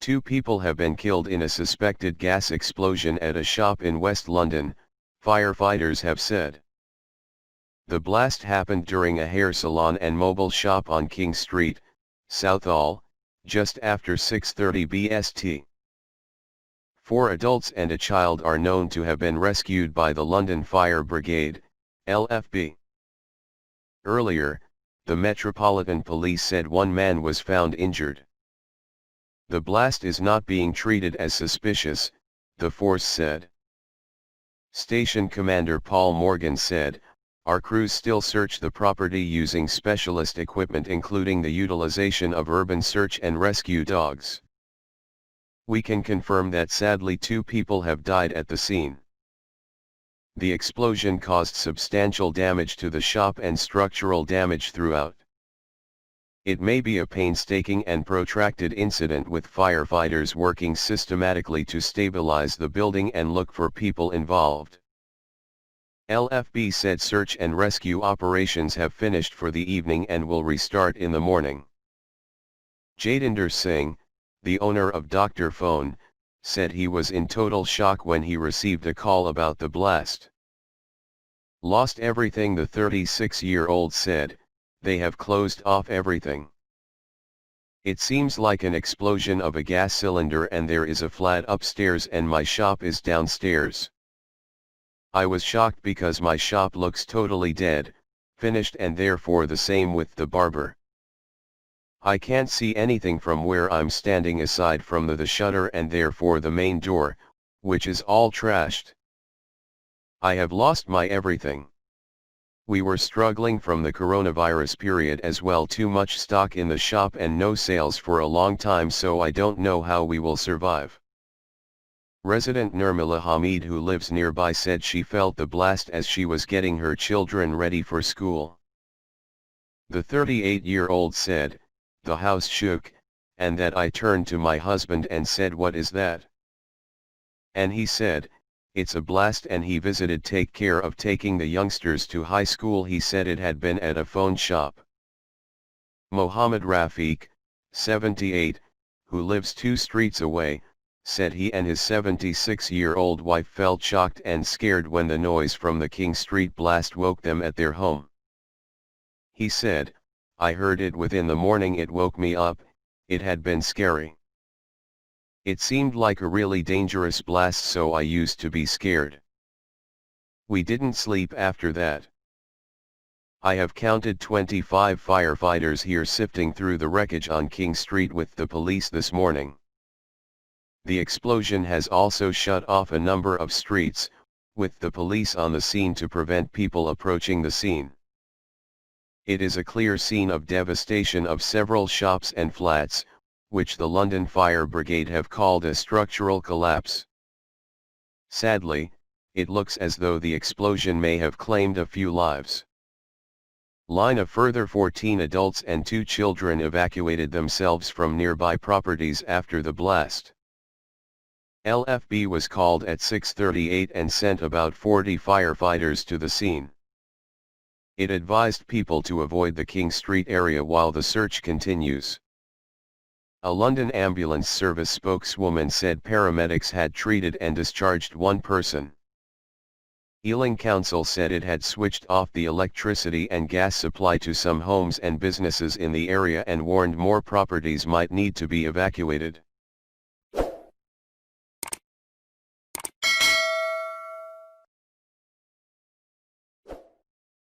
2 people have been killed in a suspected gas explosion at a shop in West London, firefighters have said. The blast happened during a hair salon and mobile shop on King Street, Southall, just after 6:30 BST. 4 adults and a child are known to have been rescued by the London Fire Brigade, LFB. Earlier, the Metropolitan Police said 1 man was found injured. The blast is not being treated as suspicious, the force said. Station Commander Paul Morgan said, "Our crews still search the property using specialist equipment including the utilization of urban search and rescue dogs. We can confirm that sadly 2 people have died at the scene." The explosion caused substantial damage to the shop and structural damage throughout. It may be a painstaking and protracted incident with firefighters working systematically to stabilize the building and look for people involved. LFB said search and rescue operations have finished for the evening and will restart in the morning. Jadinder Singh, the owner of Dr. Phone, said he was in total shock when he received a call about the blast. "Lost everything," the 36-year-old said. "They have closed off everything. It seems like an explosion of a gas cylinder and there is a flat upstairs and my shop is downstairs. I was shocked because my shop looks totally dead, finished, and therefore the same with the barber. I can't see anything from where I'm standing aside from the shutter and therefore the main door, which is all trashed. I have lost my everything. We were struggling from the coronavirus period as well, too much stock in the shop and no sales for a long time, so I don't know how we will survive." Resident Nurmila Hamid, who lives nearby, said she felt the blast as she was getting her children ready for school. The 38-year-old said, "The house shook, and that I turned to my husband and said, 'What is that?' And he said, 'It's a blast,' and he visited take care of taking the youngsters to high school." He said it had been at a phone shop. Mohammed Rafiq, 78, who lives 2 streets away, said he and his 76-year-old wife felt shocked and scared when the noise from the King Street blast woke them at their home. He said, "I heard it within the morning, it woke me up, it had been scary. It seemed like a really dangerous blast, so I used to be scared. We didn't sleep after that. I have counted 25 firefighters here sifting through the wreckage on King Street with the police this morning. The explosion has also shut off a number of streets, with the police on the scene to prevent people approaching the scene. It is a clear scene of devastation of several shops and flats, which the London Fire Brigade have called a structural collapse. Sadly, it looks as though the explosion may have claimed a few lives." A further 14 adults and 2 children evacuated themselves from nearby properties after the blast. LFB was called at 6:38 and sent about 40 firefighters to the scene. It advised people to avoid the King Street area while the search continues. A London ambulance service spokeswoman said paramedics had treated and discharged 1 person. Ealing Council said it had switched off the electricity and gas supply to some homes and businesses in the area and warned more properties might need to be evacuated.